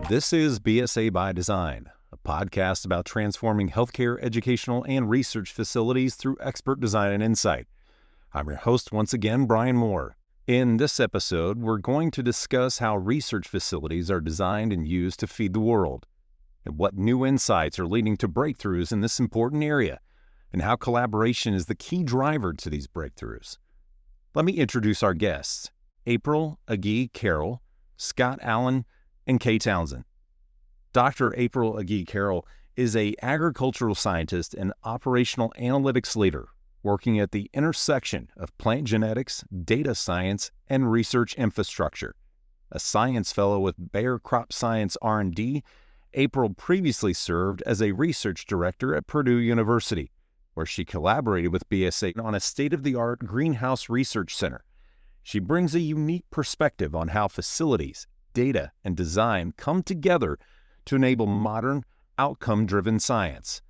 This is BSA by Design, a podcast about transforming healthcare, educational, and research facilities through expert design and insight. I'm your host once again, Brian Moore. In this episode, we're going to discuss how research facilities are designed and used to feed the world, and what new insights are leading to breakthroughs in this important area, and how collaboration is the key driver to these breakthroughs. Let me introduce our guests, April Agee Carroll, Scott Allen, and Kay Townsend. Dr. April Agee Carroll is an agricultural scientist and operational analytics leader working at the intersection of plant genetics, data science, and research infrastructure. A science fellow with Bayer Crop Science R&D, April previously served as a research director at Purdue University, where she collaborated with BSA on a state-of-the-art greenhouse research center. She brings a unique perspective on how facilities, data, and design come together to enable modern, outcome-driven science.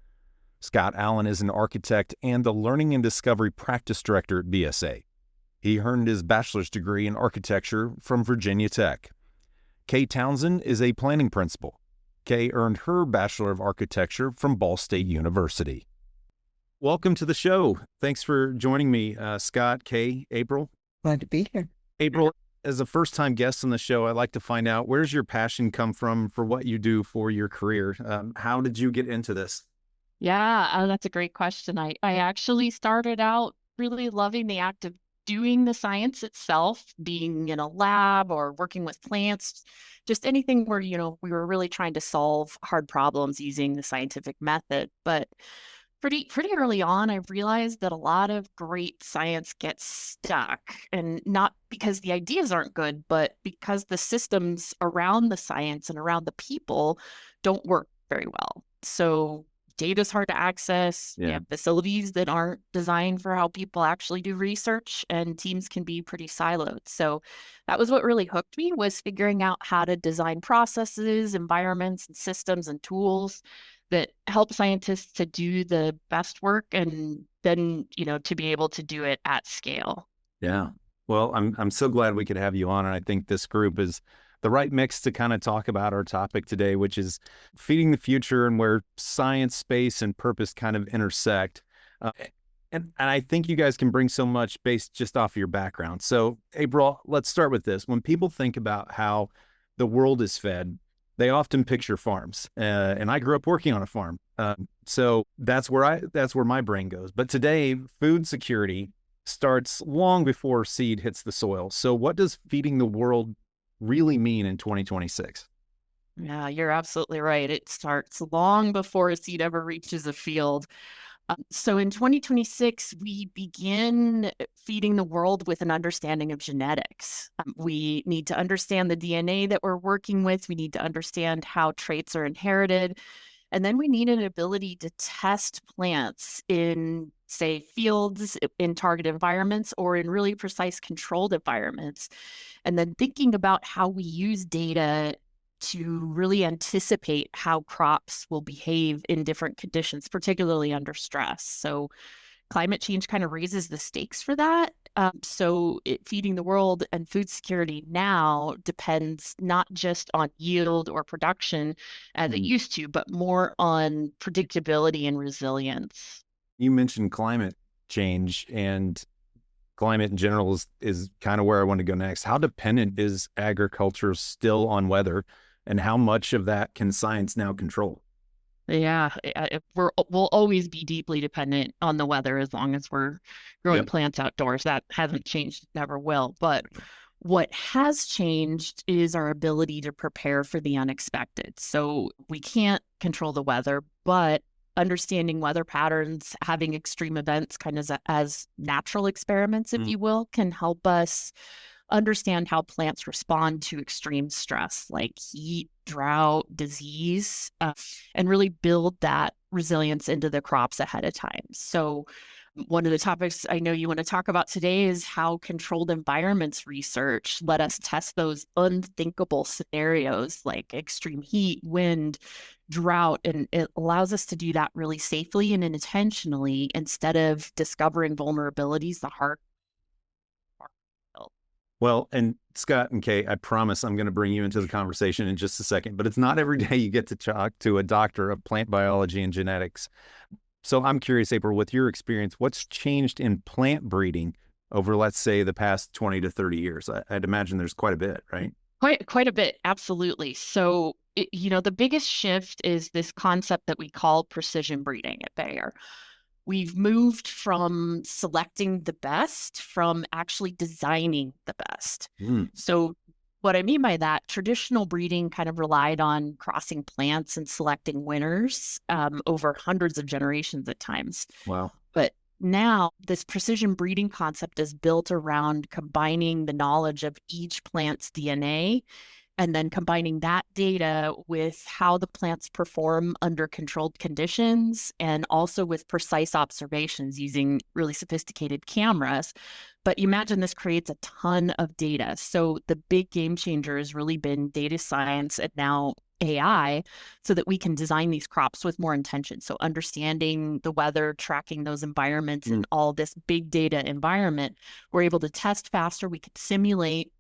Scott Allen is an architect and the Learning and Discovery Practice Director at BSA. He earned his bachelor's degree in architecture from Virginia Tech. Kay Townsend is a planning principal. Kay earned her Bachelor of Architecture from Ball State University. Welcome to the show. Thanks for joining me, Scott, Kay, April. Glad to be here. April, as a first-time guest on the show, I'd like to find out, where's your passion come from for what you do for your career? How did you get into this? Yeah, that's a great question. I actually started out really loving the act of doing the science itself, being in a lab or working with plants, just anything where, we were really trying to solve hard problems using the scientific method. But pretty early on, I realized that a lot of great science gets stuck, and not because the ideas aren't good, but because the systems around the science and around the people don't work very well. So data's hard to access. You have facilities that aren't designed for how people actually do research, and teams can be pretty siloed. So that was what really hooked me, was figuring out how to design processes, environments, and systems and tools that help scientists to do the best work, and then, to be able to do it at scale. Yeah. Well, I'm so glad we could have you on, and I think this group is the right mix to kind of talk about our topic today, which is feeding the future and where science, space, and purpose kind of intersect. And I think you guys can bring so much based just off of your background. So, April, let's start with this. When people think about how the world is fed, they often picture farms, and I grew up working on a farm. So that's where my brain goes. But today, food security starts long before seed hits the soil. So what does feeding the world really mean in 2026? Yeah, you're absolutely right. It starts long before a seed ever reaches a field. So in 2026, we begin feeding the world with an understanding of genetics. We need to understand the DNA that we're working with. We need to understand how traits are inherited. And then we need an ability to test plants in, say, fields, in target environments, or in really precise controlled environments. And then thinking about how we use data to really anticipate how crops will behave in different conditions, particularly under stress. So climate change kind of raises the stakes for that. Feeding the world and food security now depends not just on yield or production as it used to, but more on predictability and resilience. You mentioned climate change, and climate in general is kind of where I want to go next. How dependent is agriculture still on weather, and how much of that can science now control? Yeah, we'll always be deeply dependent on the weather as long as we're growing plants outdoors. That hasn't changed, never will. But what has changed is our ability to prepare for the unexpected. So we can't control the weather, but understanding weather patterns, having extreme events kind of as natural experiments, if you will, can help us understand how plants respond to extreme stress like heat, drought, disease, and really build that resilience into the crops ahead of time. So one of the topics I know you want to talk about today is how controlled environments research let us test those unthinkable scenarios like extreme heat, wind, drought, and it allows us to do that really safely and intentionally instead of discovering vulnerabilities the hard. Well, and Scott and Kay, I promise I'm going to bring you into the conversation in just a second, but it's not every day you get to talk to a doctor of plant biology and genetics. So I'm curious, April, with your experience, what's changed in plant breeding over, let's say, the past 20 to 30 years? I'd imagine there's quite a bit, right? Quite a bit, absolutely. So, the biggest shift is this concept that we call precision breeding at Bayer. We've moved from selecting the best from actually designing the best. Mm, So, what I mean by that, traditional breeding kind of relied on crossing plants and selecting winners over hundreds of generations at times. wow. But now, this precision breeding concept is built around combining the knowledge of each plant's DNA and then combining that data with how the plants perform under controlled conditions and also with precise observations using really sophisticated cameras. But you imagine this creates a ton of data. So the big game changer has really been data science and now AI so that we can design these crops with more intention. So understanding the weather, tracking those environments Mm. and all this big data environment, we're able to test faster, we can simulate,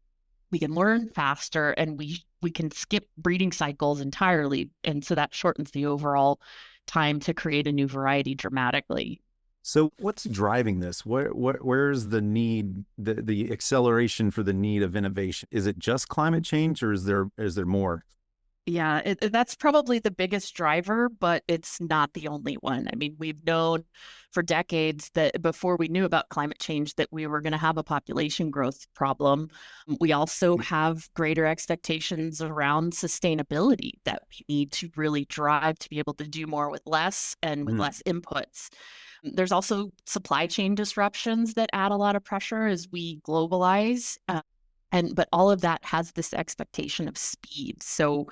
we can learn faster, and we can skip breeding cycles entirely. And so that shortens the overall time to create a new variety dramatically. So what's driving this? Where's the need, the acceleration for the need of innovation? Is it just climate change, or is there more? Yeah, that's probably the biggest driver, but it's not the only one. I mean, we've known for decades that before we knew about climate change that we were going to have a population growth problem. We also have greater expectations around sustainability that we need to really drive to be able to do more with less and with Mm. less inputs. There's also supply chain disruptions that add a lot of pressure as we globalize. But all of that has this expectation of speed. So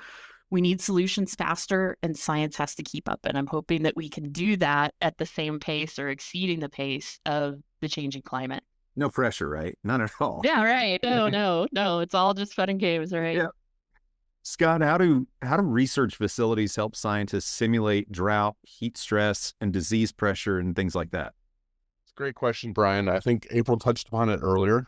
we need solutions faster and science has to keep up. And I'm hoping that we can do that at the same pace or exceeding the pace of the changing climate. No pressure, right? None at all. Yeah, right. No, no, no. It's all just fun and games, right? Yeah. Scott, how do research facilities help scientists simulate drought, heat stress, and disease pressure and things like that? It's a great question, Brian. I think April touched upon it earlier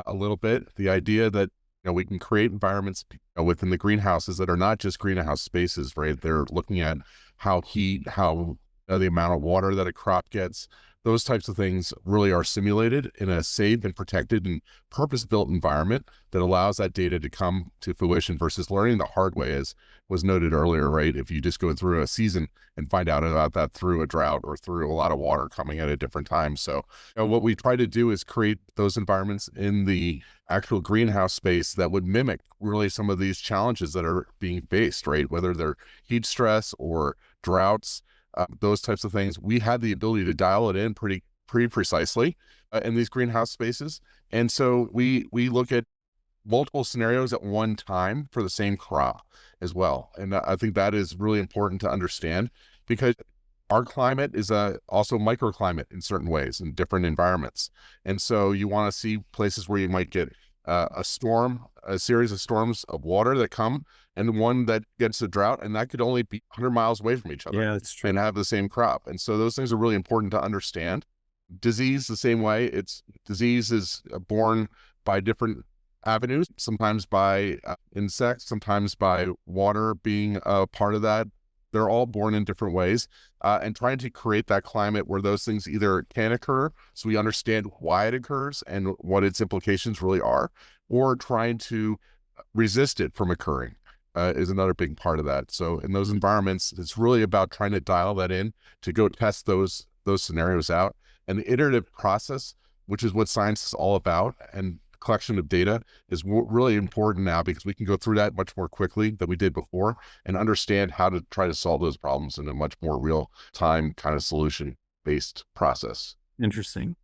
a little bit. The idea that we can create environments within the greenhouses that are not just greenhouse spaces, right? They're looking at how heat, how the amount of water that a crop gets, those types of things really are simulated in a safe and protected and purpose-built environment that allows that data to come to fruition versus learning the hard way, as was noted earlier, right? If you just go through a season and find out about that through a drought or through a lot of water coming at a different time. So what we try to do is create those environments in the actual greenhouse space that would mimic really some of these challenges that are being faced, right? Whether they're heat stress or droughts, those types of things. We had the ability to dial it in pretty precisely in these greenhouse spaces. And so we look at multiple scenarios at one time for the same crop as well. And I think that is really important to understand because our climate is also microclimate in certain ways in different environments. And so you want to see places where you might get a storm, a series of storms of water that come, and one that gets a drought, and that could only be 100 miles away from each other. Yeah, that's true. And have the same crop. And so those things are really important to understand. Disease, the same way. Disease is born by different avenues, sometimes by insects, sometimes by water being a part of that. They're all born in different ways, and trying to create that climate where those things either can occur, so we understand why it occurs and what its implications really are, or trying to resist it from occurring is another big part of that. So in those environments, it's really about trying to dial that in to go test those scenarios out. And the iterative process, which is what science is all about, and collection of data is really important now because we can go through that much more quickly than we did before and understand how to try to solve those problems in a much more real time kind of solution based process. Interesting.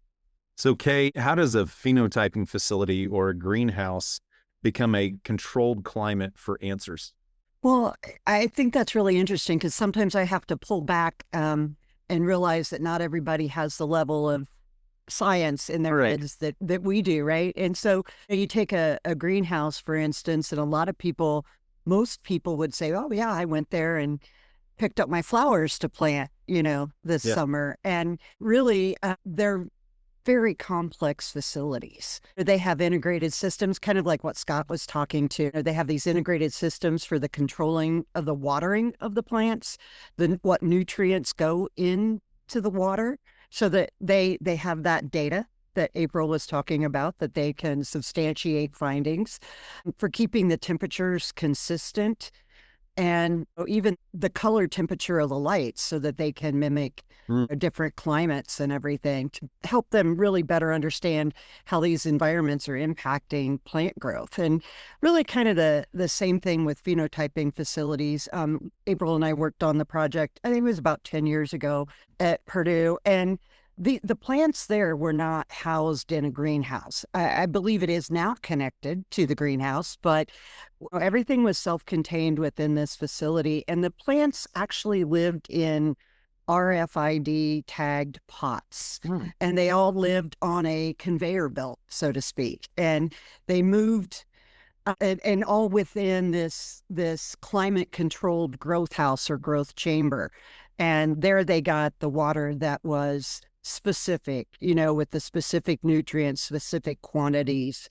So, Kay, how does a phenotyping facility or a greenhouse become a controlled climate for answers? Well, I think that's really interesting because sometimes I have to pull back and realize that not everybody has the level of science in their heads that we do, right? And so you take a greenhouse, for instance, and most people would say, oh, yeah, I went there and picked up my flowers to plant, this summer. And really, they're very complex facilities. They have integrated systems, kind of like what Scott was talking to. They have these integrated systems for the controlling of the watering of the plants, what nutrients go into the water, so that they have that data that April was talking about, that they can substantiate findings for keeping the temperatures consistent, and even the color temperature of the lights, so that they can mimic different climates and everything, to help them really better understand how these environments are impacting plant growth. And really kind of the same thing with phenotyping facilities. April and I worked on the project, I think it was about 10 years ago at Purdue, and the plants there were not housed in a greenhouse. I believe it is now connected to the greenhouse, but everything was self-contained within this facility. And the plants actually lived in RFID tagged pots. And they all lived on a conveyor belt, so to speak. And they moved and all within this climate controlled growth house or growth chamber. And there they got the water that was specific, with the specific nutrients, specific quantities.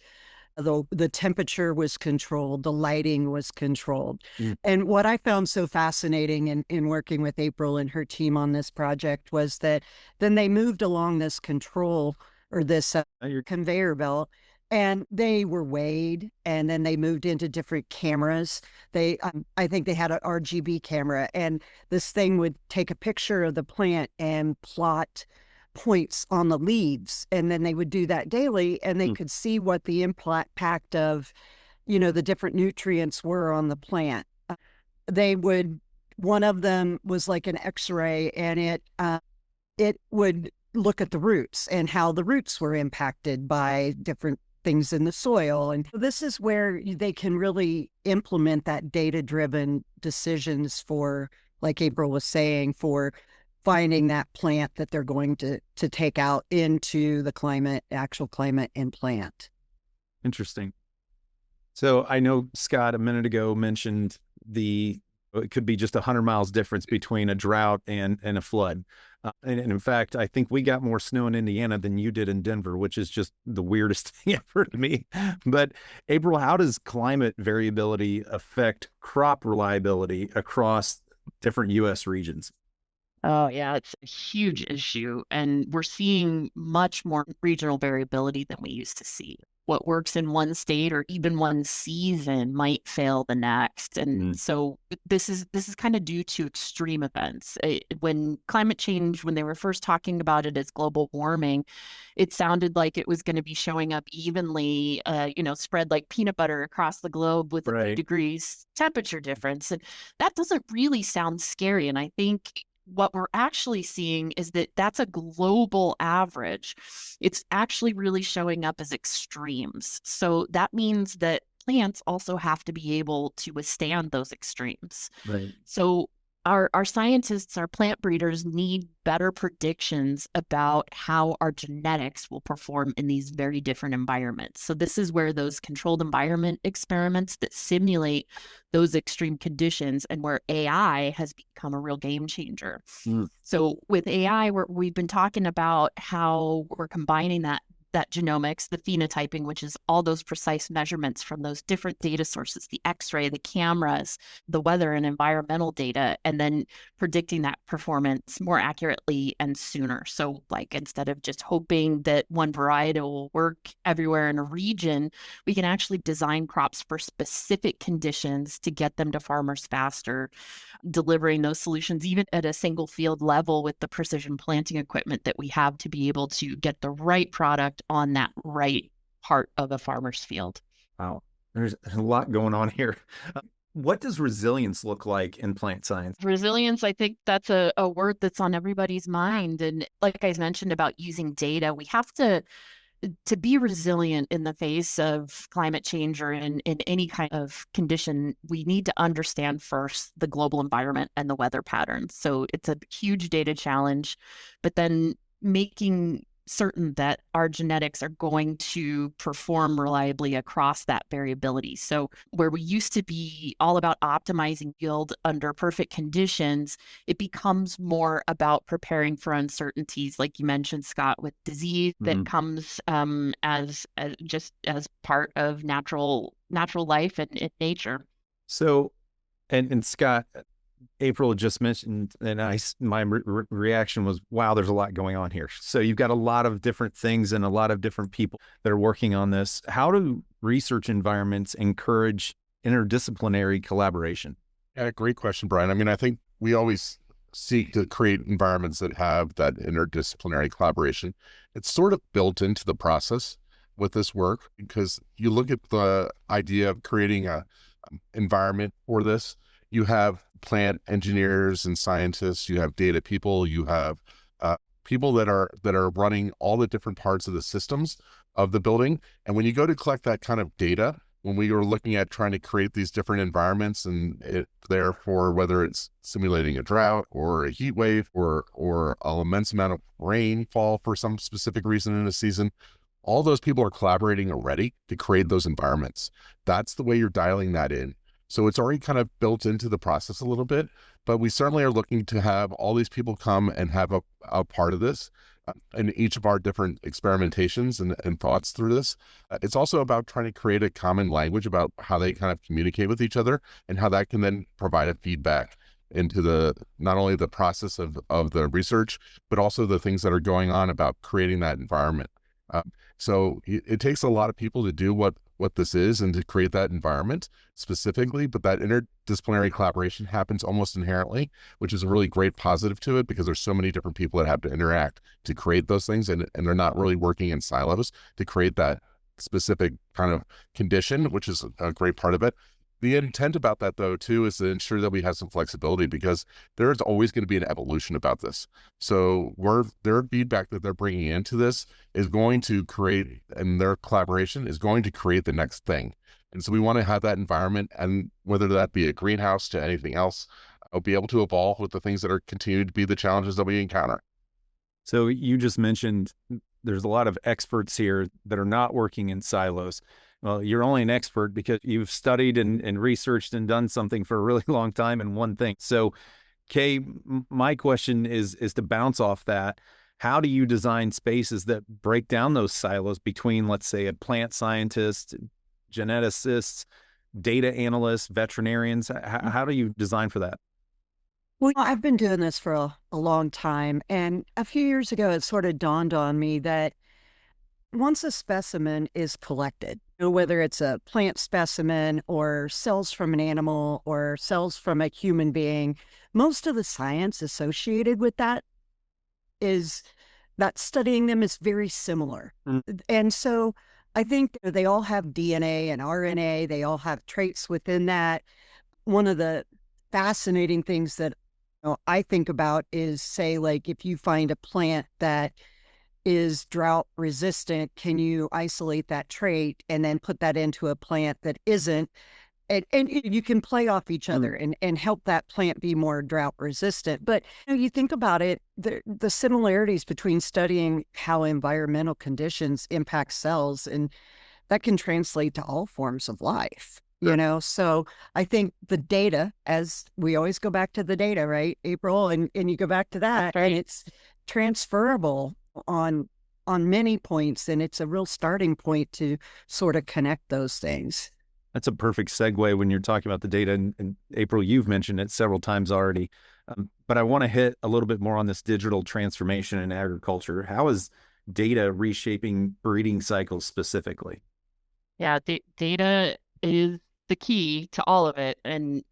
The temperature was controlled, the lighting was controlled. And what I found so fascinating in working with April and her team on this project was that then they moved along this control, or this conveyor belt, and they were weighed, and then they moved into different cameras. I think they had an RGB camera, and this thing would take a picture of the plant and plot points on the leaves, and then they would do that daily, and they could see what the impact of the different nutrients were on the plant. One of them was like an X-ray, and it would look at the roots and how the roots were impacted by different things in the soil. And this is where they can really implement that data-driven decisions for, like April was saying, for finding that plant that they're going to take out into the actual climate and plant. Interesting. So I know Scott a minute ago mentioned it could be just 100 miles difference between a drought and a flood. And in fact, I think we got more snow in Indiana than you did in Denver, which is just the weirdest thing ever to me. But April, how does climate variability affect crop reliability across different U.S. regions? Oh, yeah, it's a huge issue. And we're seeing much more regional variability than we used to see. What works in one state or even one season might fail the next. And so this is kind of due to extreme events. When climate change, when they were first talking about it as global warming, it sounded like it was going to be showing up evenly, spread like peanut butter across the globe with a few degrees temperature difference. And that doesn't really sound scary. And I think what we're actually seeing is that that's a global average. It's actually really showing up as extremes. So that means that plants also have to be able to withstand those extremes. Right. So our scientists, our plant breeders need better predictions about how our genetics will perform in these very different environments. So this is where those controlled environment experiments that simulate those extreme conditions and where AI has become a real game changer. So with AI, we've been talking about how we're combining that genomics, the phenotyping, which is all those precise measurements from those different data sources, the X-ray, the cameras, the weather and environmental data, and then predicting that performance more accurately and sooner. So like instead of just hoping that one variety will work everywhere in a region, we can actually design crops for specific conditions to get them to farmers faster, delivering those solutions even at a single field level with the precision planting equipment that we have to be able to get the right product on that right part of a farmer's field. Wow. There's a lot going on here. What does resilience look like in plant science? Resilience, I think that's a word that's on everybody's mind. And like I mentioned about using data, we have to be resilient in the face of climate change or in any kind of condition. We need to understand first the global environment and the weather patterns. So it's a huge data challenge, but then making certain that our genetics are going to perform reliably across that variability. So where we used to be all about optimizing yield under perfect conditions, it becomes more about preparing for uncertainties, like you mentioned, Scott, with disease that comes as just as part of natural life and in nature. So, and Scott, April just mentioned, and my reaction was, wow, there's a lot going on here. So you've got a lot of different things and a lot of different people that are working on this. How do research environments encourage interdisciplinary collaboration? Yeah, great question, Brian. I mean, I think we always seek to create environments that have that interdisciplinary collaboration. It's sort of built into the process with this work, because you look at the idea of creating a environment for this. You have plant engineers and scientists, you have data people, you have people that are running all the different parts of the systems of the building. And when you go to collect that kind of data, when we were looking at trying to create these different environments, and therefore whether it's simulating a drought or a heat wave or an immense amount of rainfall for some specific reason in a season, all those people are collaborating already to create those environments. That's the way you're dialing that in. So it's already kind of built into the process a little bit, but we certainly are looking to have all these people come and have a part of this in each of our different experimentations and thoughts through this. It's also about trying to create a common language about how they kind of communicate with each other, and how that can then provide a feedback into the not only the process of the research, but also the things that are going on about creating that environment. So it takes a lot of people to do what this is and to create that environment specifically, but that interdisciplinary collaboration happens almost inherently, which is a really great positive to it, because there's so many different people that have to interact to create those things, and they're not really working in silos to create that specific kind of condition, which is a great part of it. The intent about that, though, too, is to ensure that we have some flexibility, because there's always going to be an evolution about this. So their feedback that they're bringing into this is going to create, and their collaboration is going to create the next thing. And so we want to have that environment, and whether that be a greenhouse to anything else, be able to evolve with the things that are continuing to be the challenges that we encounter. So you just mentioned there's a lot of experts here that are not working in silos. Well, you're only an expert because you've studied and researched and done something for a really long time in one thing. So, Kay, my question is to bounce off that. How do you design spaces that break down those silos between, let's say, a plant scientist, geneticists, data analysts, veterinarians? How do you design for that? Well, I've been doing this for a long time. And a few years ago, it sort of dawned on me that once a specimen is collected, whether it's a plant specimen or cells from an animal or cells from a human being, most of the science associated with that is that studying them is very similar. And so I think they all have DNA and RNA, they all have traits within that. One of the fascinating things that I think about is, say, like, if you find a plant that is drought resistant, can you isolate that trait and then put that into a plant that isn't? And you can play off each other and help that plant be more drought resistant. But you think about it, the similarities between studying how environmental conditions impact cells, and that can translate to all forms of life. So I think the data, as we always go back to the data, right, April, and you go back to that, right. And it's transferable on many points, and it's a real starting point to sort of connect those things. That's a perfect segue when you're talking about the data. And April, you've mentioned it several times already, but I want to hit a little bit more on this digital transformation in agriculture. How is data reshaping breeding cycles specifically? Yeah, data is the key to all of it. And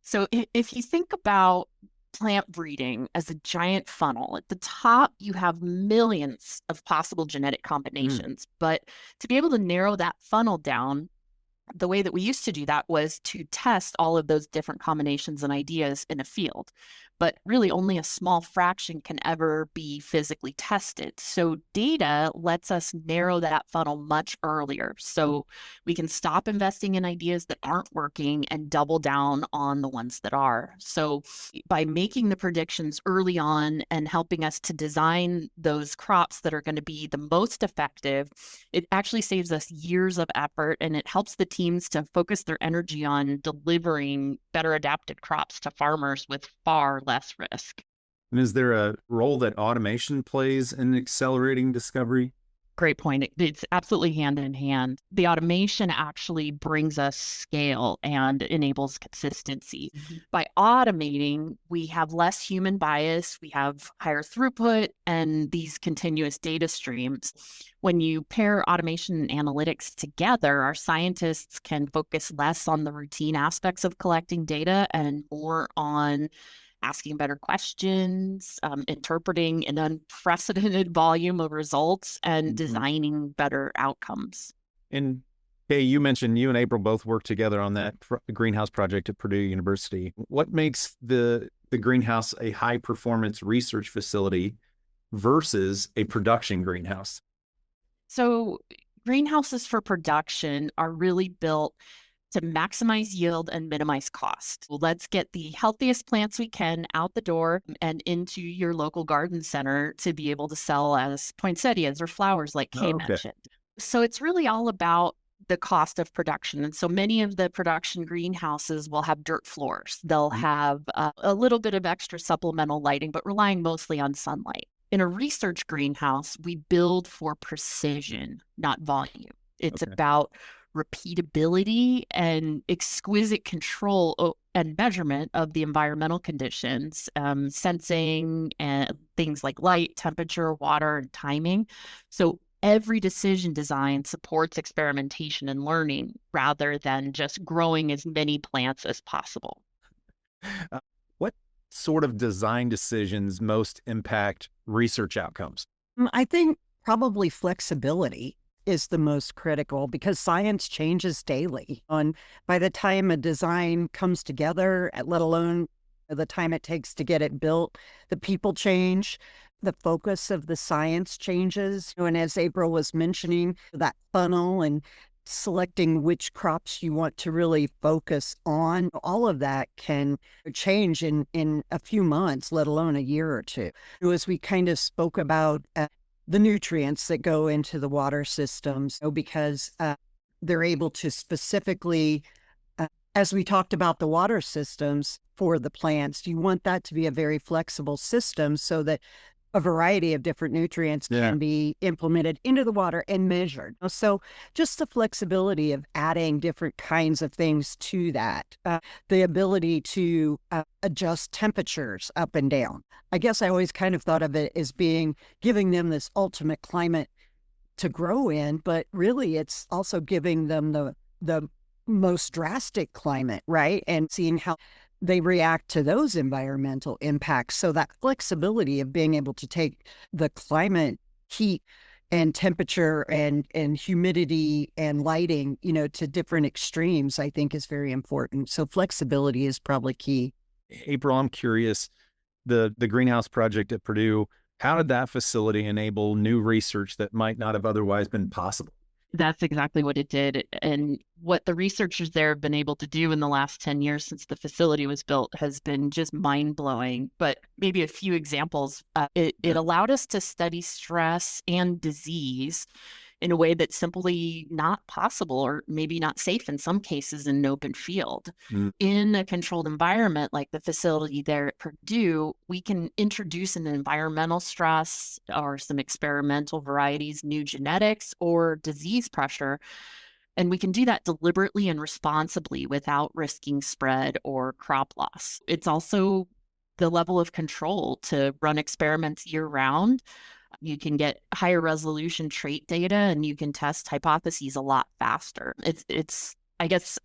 so if you think about plant breeding as a giant funnel, at the top, you have millions of possible genetic combinations. But to be able to narrow that funnel down, the way that we used to do that was to test all of those different combinations and ideas in a field. but really only a small fraction can ever be physically tested. So data lets us narrow that funnel much earlier. So we can stop investing in ideas that aren't working and double down on the ones that are. So by making the predictions early on and helping us to design those crops that are going to be the most effective, it actually saves us years of effort, and it helps the teams to focus their energy on delivering better adapted crops to farmers with far less risk. And is there a role that automation plays in accelerating discovery? Great point. It's absolutely hand in hand. The automation actually brings us scale and enables consistency. By automating, we have less human bias, we have higher throughput, and these continuous data streams. When you pair automation and analytics together, our scientists can focus less on the routine aspects of collecting data and more on asking better questions, interpreting an unprecedented volume of results, and designing better outcomes. And Kay, you mentioned you and April both worked together on that greenhouse project at Purdue University. What makes the greenhouse a high-performance research facility versus a production greenhouse? So greenhouses for production are really built to maximize yield and minimize cost. Well, let's get the healthiest plants we can out the door and into your local garden center to be able to sell as poinsettias or flowers like Kay mentioned. So it's really all about the cost of production. And so many of the production greenhouses will have dirt floors. They'll have a little bit of extra supplemental lighting, but relying mostly on sunlight. In a research greenhouse, we build for precision, not volume. It's about repeatability and exquisite control and measurement of the environmental conditions, sensing and things like light, temperature, water, and timing. So every decision design supports experimentation and learning rather than just growing as many plants as possible. What sort of design decisions most impact research outcomes? I think probably flexibility is the most critical because science changes daily. And by the time a design comes together, let alone the time it takes to get it built, the people change, the focus of the science changes. And as April was mentioning, that funnel and selecting which crops you want to really focus on, all of that can change in a few months, let alone a year or two. As we kind of spoke about the nutrients that go into the water systems, because they're able to specifically, as we talked about the water systems for the plants, you want that to be a very flexible system so that a variety of different nutrients can be implemented into the water and measured. So just the flexibility of adding different kinds of things to that, the ability to adjust temperatures up and down. I guess I always kind of thought of it as giving them this ultimate climate to grow in, but really it's also giving them the most drastic climate, right? And seeing how they react to those environmental impacts. So that flexibility of being able to take the climate, heat, and temperature and humidity and lighting, to different extremes, I think is very important. So flexibility is probably key. April, I'm curious, the greenhouse project at Purdue, how did that facility enable new research that might not have otherwise been possible? That's exactly what it did. And what the researchers there have been able to do in the last 10 years since the facility was built has been just mind-blowing. But maybe a few examples. It allowed us to study stress and disease in a way that's simply not possible or maybe not safe in some cases in an open field. In a controlled environment like the facility there at Purdue, we can introduce an environmental stress or some experimental varieties, new genetics or disease pressure. And we can do that deliberately and responsibly without risking spread or crop loss. It's also the level of control to run experiments year round. You can get higher resolution trait data and you can test hypotheses a lot faster. It's I guess,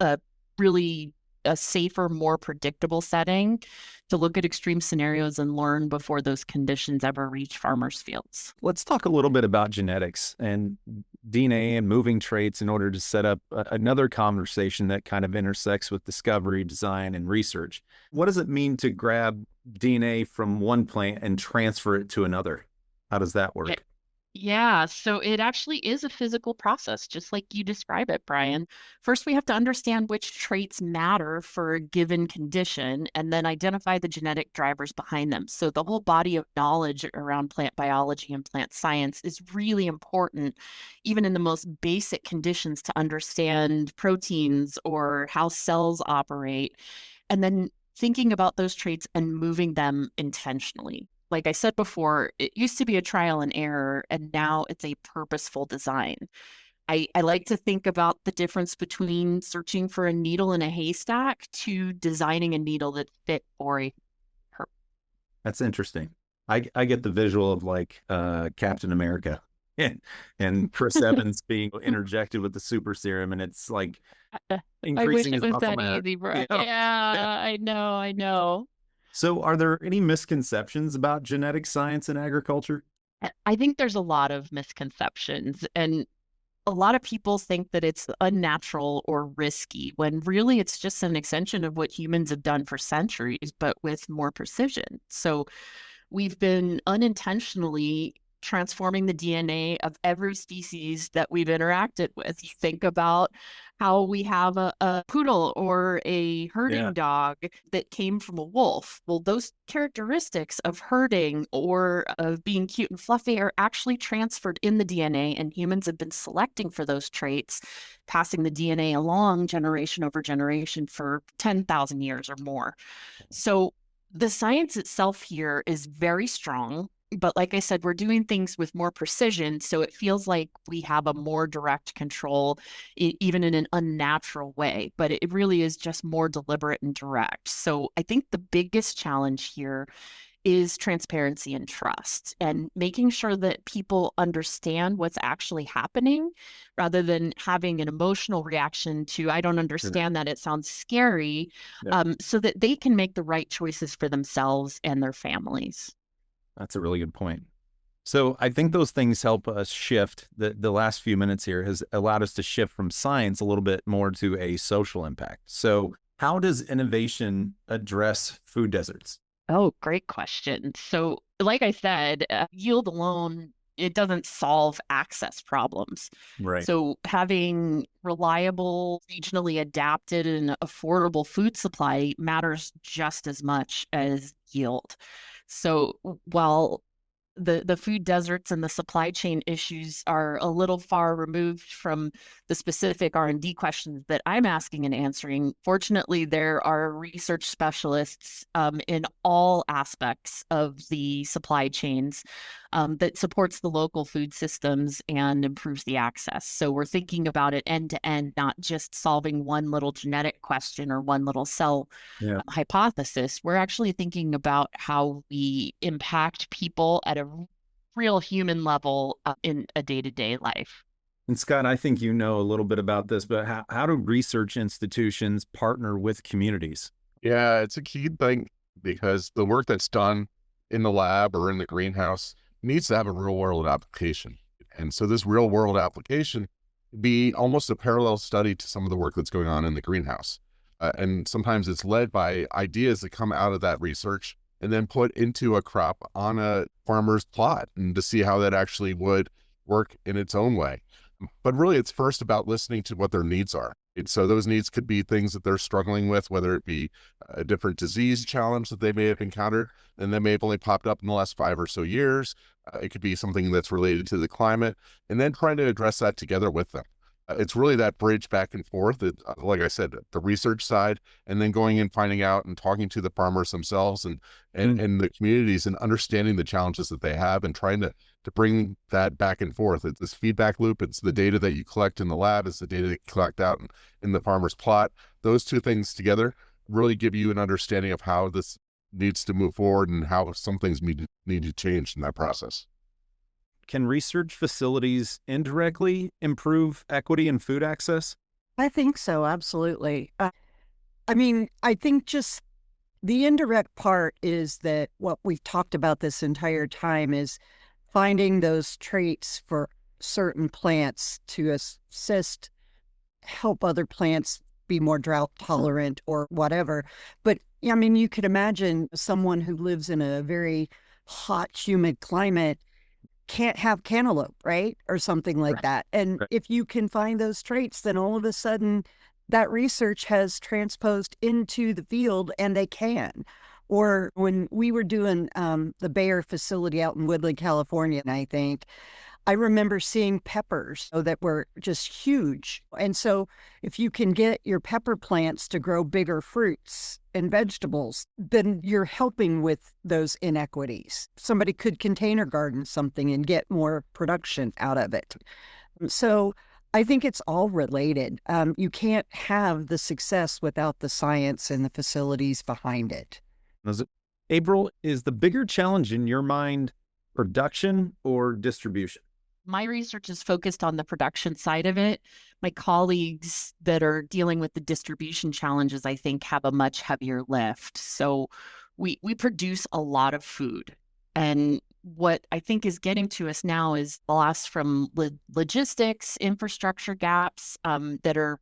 really a safer, more predictable setting to look at extreme scenarios and learn before those conditions ever reach farmers' fields. Let's talk a little bit about genetics and DNA and moving traits in order to set up another conversation that kind of intersects with discovery, design, and research. What does it mean to grab DNA from one plant and transfer it to another? How does that work? Yeah, so it actually is a physical process, just like you describe it, Brian. First, we have to understand which traits matter for a given condition and then identify the genetic drivers behind them. So, the whole body of knowledge around plant biology and plant science is really important, even in the most basic conditions, to understand proteins or how cells operate. And then thinking about those traits and moving them intentionally. Like I said before, it used to be a trial and error, and now it's a purposeful design. I like to think about the difference between searching for a needle in a haystack to designing a needle that fit for a purpose. That's interesting. I get the visual of like Captain America and Chris Evans being interjected with the super serum, and it's like I wish increasing it his was muscle that mass. easy, bro. Yeah. Yeah, I know, I know. So, are there any misconceptions about genetic science in agriculture? I think there's a lot of misconceptions, and a lot of people think that it's unnatural or risky when really it's just an extension of what humans have done for centuries, but with more precision. So we've been unintentionally transforming the DNA of every species that we've interacted with. You think about how we have a poodle or a herding dog that came from a wolf. Well, those characteristics of herding or of being cute and fluffy are actually transferred in the DNA, and humans have been selecting for those traits, passing the DNA along generation over generation for 10,000 years or more. So the science itself here is very strong, but like I said, we're doing things with more precision. So it feels like we have a more direct control, even in an unnatural way, but it really is just more deliberate and direct. So I think the biggest challenge here is transparency and trust and making sure that people understand what's actually happening rather than having an emotional reaction to, I don't understand that, it sounds scary, so that they can make the right choices for themselves and their families. That's a really good point. So I think those things help us shift. The last few minutes here has allowed us to shift from science a little bit more to a social impact. So how does innovation address food deserts? Oh, great question. So, like I said, yield alone, it doesn't solve access problems. Right. So, having reliable, regionally adapted, and affordable food supply matters just as much as yield. So, while the food deserts and the supply chain issues are a little far removed from the specific R&D questions that I'm asking and answering. Fortunately, there are research specialists in all aspects of the supply chains that supports the local food systems and improves the access. So we're thinking about it end to end, not just solving one little genetic question or one little cell hypothesis. We're actually thinking about how we impact people at a real human level in a day-to-day life. And Scott, I think you know a little bit about this, but how do research institutions partner with communities? Yeah, it's a key thing because the work that's done in the lab or in the greenhouse needs to have a real world application. And so this real world application be almost a parallel study to some of the work that's going on in the greenhouse. And sometimes it's led by ideas that come out of that research and then put into a crop on a farmer's plot and to see how that actually would work in its own way. But really, it's first about listening to what their needs are. And so those needs could be things that they're struggling with, whether it be a different disease challenge that they may have encountered and that may have only popped up in the last 5 or so years. It could be something that's related to the climate, and then trying to address that together with them. It's really that bridge back and forth, like I said, the research side, and then going and finding out and talking to the farmers themselves and the communities and understanding the challenges that they have and trying to bring that back and forth. It's this feedback loop. It's the data that you collect in the lab. It's the data that you collect out in the farmer's plot. Those two things together really give you an understanding of how this needs to move forward and how some things need to change in that process. Can research facilities indirectly improve equity and food access? I think so, absolutely. I mean, I think just the indirect part is that what we've talked about this entire time is finding those traits for certain plants to assist, help other plants be more drought tolerant or whatever. But I mean, you could imagine someone who lives in a very hot, humid climate can't have cantaloupe, right? Or something like that. And if you can find those traits, then all of a sudden that research has transposed into the field and they can. Or when we were doing the Bayer facility out in Woodland, California, I think, I remember seeing peppers that were just huge. And so if you can get your pepper plants to grow bigger fruits and vegetables, then you're helping with those inequities. Somebody could container garden something and get more production out of it. So I think it's all related. You can't have the success without the science and the facilities behind it. April, is the bigger challenge in your mind production or distribution? My research is focused on the production side of it. My colleagues that are dealing with the distribution challenges, I think, have a much heavier lift. So we produce a lot of food. And what I think is getting to us now is loss from logistics, infrastructure gaps that are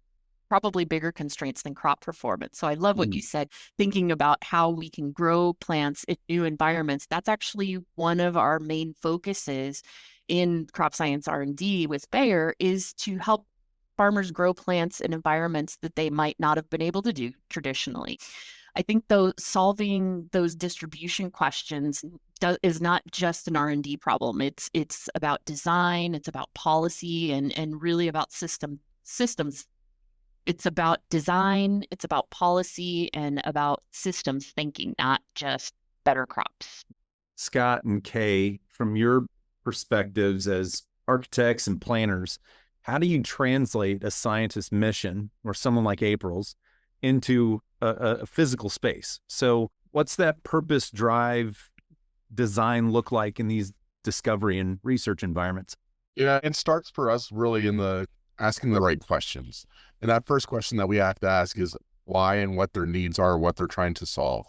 probably bigger constraints than crop performance. So I love what you said, thinking about how we can grow plants in new environments. That's actually one of our main focuses in Crop Science R&D with Bayer, is to help farmers grow plants in environments that they might not have been able to do traditionally. I think though solving those distribution questions is not just an R&D problem. It's about design, it's about policy, and really about systems. It's about design, it's about policy, and about systems thinking, not just better crops. Scott and Kay, from your perspectives as architects and planners, how do you translate a scientist's mission, or someone like April's, into a physical space? So what's that purpose drive design look like in these discovery and research environments? Yeah, it starts for us really in the asking the right questions. And that first question that we have to ask is why and what their needs are, what they're trying to solve,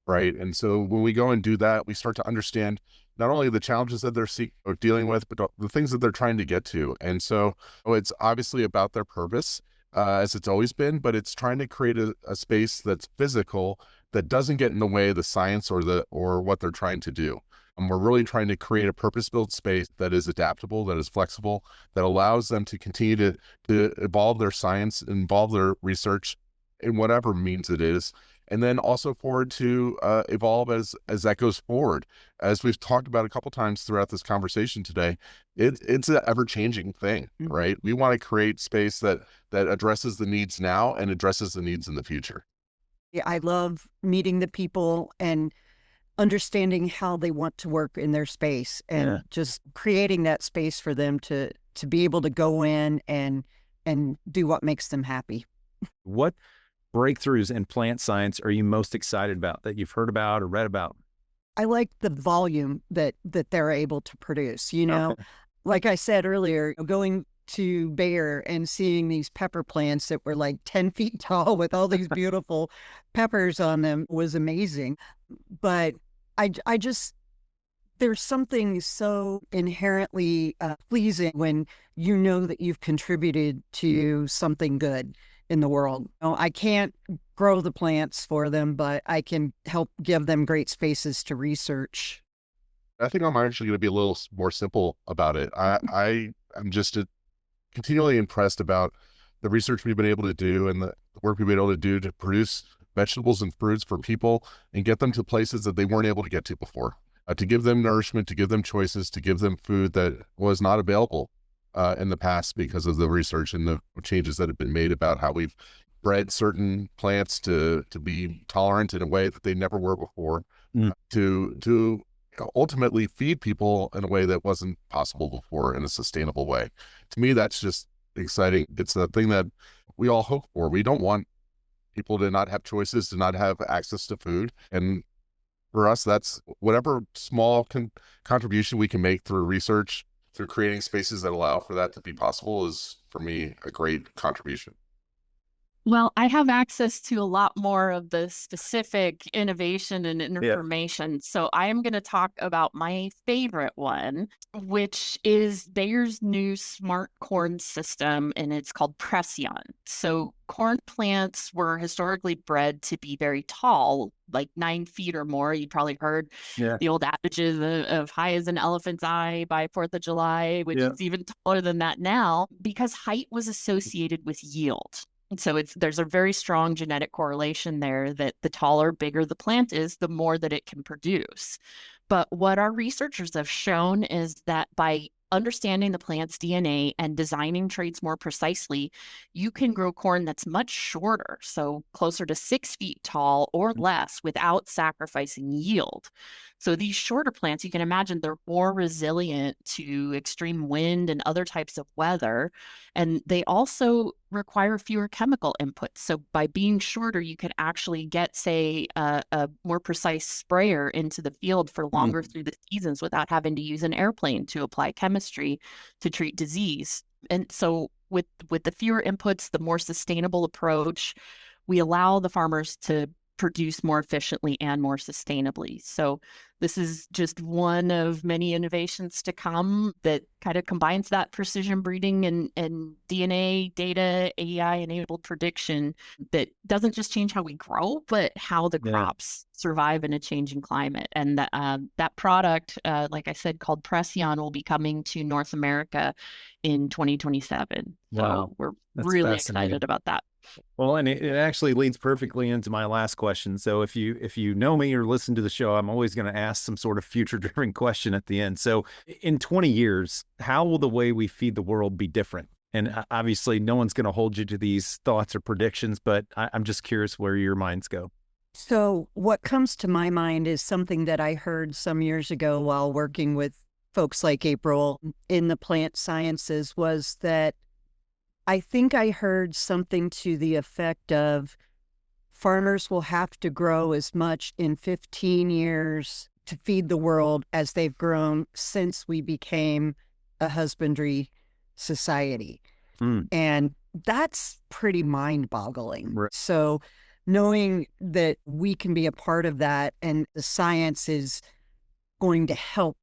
right? And so when we go and do that, we start to understand not only the challenges that they're dealing with, but the things that they're trying to get to. And so it's obviously about their purpose, as it's always been, but it's trying to create a space that's physical, that doesn't get in the way of the science or what they're trying to do. And we're really trying to create a purpose-built space that is adaptable, that is flexible, that allows them to continue to evolve their science, involve their research in whatever means it is, and then also forward to evolve as that goes forward. As we've talked about a couple times throughout this conversation today, it's an ever-changing thing, right? We want to create space that addresses the needs now and addresses the needs in the future. Yeah, I love meeting the people and understanding how they want to work in their space, and just creating that space for them to be able to go in and do what makes them happy. What breakthroughs in plant science are you most excited about that you've heard about or read about? I like the volume that they're able to produce. Like I said earlier, going to Bayer and seeing these pepper plants that were like 10 feet tall with all these beautiful peppers on them was amazing. But I just, there's something so inherently pleasing when you know that you've contributed to something good in the world. I can't grow the plants for them, but I can help give them great spaces to research. I think I'm actually going to be a little more simple about it. I am just continually impressed about the research we've been able to do and the work we've been able to do to produce vegetables and fruits for people and get them to places that they weren't able to get to before, to give them nourishment, to give them choices, to give them food that was not available in the past because of the research and the changes that have been made about how we've bred certain plants to be tolerant in a way that they never were before, to ultimately feed people in a way that wasn't possible before in a sustainable way. To me, that's just exciting. It's a thing that we all hope for. We don't want people to not have choices, to not have access to food. And for us, that's whatever small contribution we can make through research, through creating spaces that allow for that to be possible, is, for me, a great contribution. Well, I have access to a lot more of the specific innovation and information. So I am going to talk about my favorite one, which is Bayer's new smart corn system, and it's called Precion. So corn plants were historically bred to be very tall, like 9 feet or more. You probably heard the old adages of high as an elephant's eye by 4th of July, which is even taller than that now, because height was associated with yield. And so there's a very strong genetic correlation there that the taller, bigger the plant is, the more that it can produce. But what our researchers have shown is that by understanding the plant's DNA and designing traits more precisely, you can grow corn that's much shorter, so closer to 6 feet tall or less, without sacrificing yield. So these shorter plants, you can imagine they're more resilient to extreme wind and other types of weather. And they also require fewer chemical inputs. So by being shorter, you can actually get, say, a more precise sprayer into the field for longer through the seasons without having to use an airplane to apply chemistry to treat disease. And so with the fewer inputs, the more sustainable approach, we allow the farmers to produce more efficiently and more sustainably. So this is just one of many innovations to come that kind of combines that precision breeding and DNA data, AI-enabled prediction that doesn't just change how we grow, but how the crops survive in a changing climate. And that product, like I said, called Precion, will be coming to North America in 2027. Wow. So we're That's really fascinating. excited about that. Well, and it actually leads perfectly into my last question. So if you know me or listen to the show, I'm always going to ask some sort of future-driven question at the end. So in 20 years, how will the way we feed the world be different? And obviously, no one's going to hold you to these thoughts or predictions, but I'm just curious where your minds go. So what comes to my mind is something that I heard some years ago while working with folks like April in the plant sciences, was that I think I heard something to the effect of farmers will have to grow as much in 15 years to feed the world as they've grown since we became a husbandry society. And that's pretty mind-boggling. Right. So knowing that we can be a part of that and the science is going to help.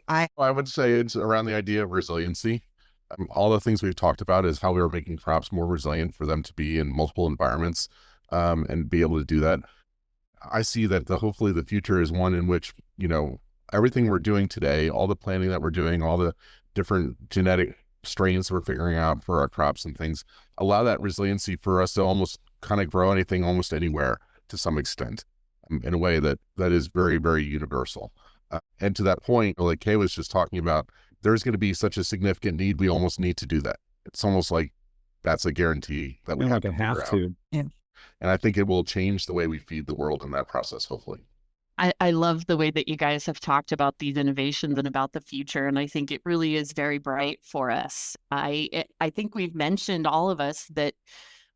I would say it's around the idea of resiliency. All the things we've talked about is how we are making crops more resilient for them to be in multiple environments and be able to do that. I see that hopefully the future is one in which, everything we're doing today, all the planting that we're doing, all the different genetic strains we're figuring out for our crops and things, allow that resiliency for us to almost kind of grow anything almost anywhere to some extent in a way that is very, very universal. And to that point, like Kay was just talking about, there's going to be such a significant need. We almost need to do that. It's almost like that's a guarantee that we have to. Yeah. And I think it will change the way we feed the world in that process, hopefully. I love the way that you guys have talked about these innovations and about the future. And I think it really is very bright for us. I think we've mentioned, all of us, that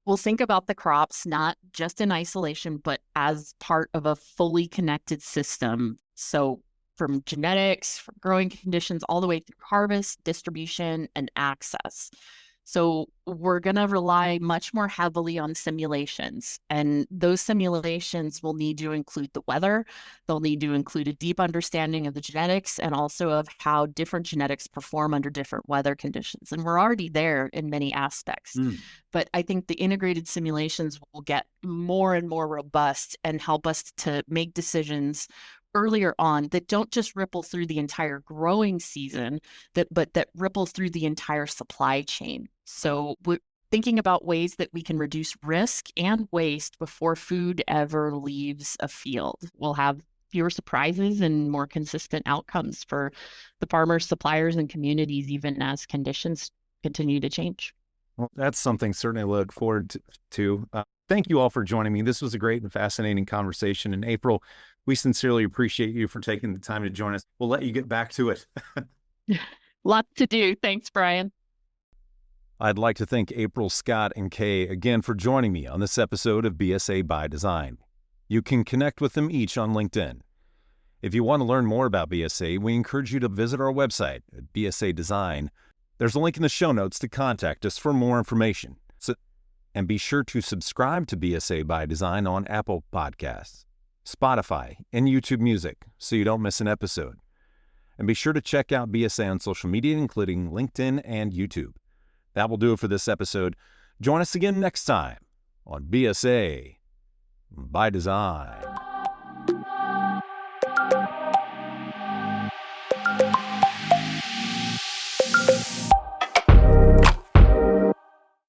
we'll think about the crops not just in isolation, but as part of a fully connected system. So from genetics, from growing conditions, all the way through harvest, distribution, and access. So we're going to rely much more heavily on simulations, and those simulations will need to include the weather. They'll need to include a deep understanding of the genetics and also of how different genetics perform under different weather conditions. And we're already there in many aspects. But I think the integrated simulations will get more and more robust and help us to make decisions earlier on that don't just ripple through the entire growing season, but that ripple through the entire supply chain. So we're thinking about ways that we can reduce risk and waste before food ever leaves a field. We'll have fewer surprises and more consistent outcomes for the farmers, suppliers, and communities, even as conditions continue to change. Well, that's something certainly I look forward to. Thank you all for joining me. This was a great and fascinating conversation. And April, we sincerely appreciate you for taking the time to join us. We'll let you get back to it. Lots to do. Thanks, Brian. I'd like to thank April, Scott, and Kay again for joining me on this episode of BSA by Design. You can connect with them each on LinkedIn. If you want to learn more about BSA, we encourage you to visit our website at BSA Design. There's a link in the show notes to contact us for more information. So And be sure to subscribe to BSA by Design on Apple Podcasts, Spotify, and YouTube Music so you don't miss an episode. And be sure to check out BSA on social media, including LinkedIn and YouTube. That will do it for this episode. Join us again next time on BSA by Design.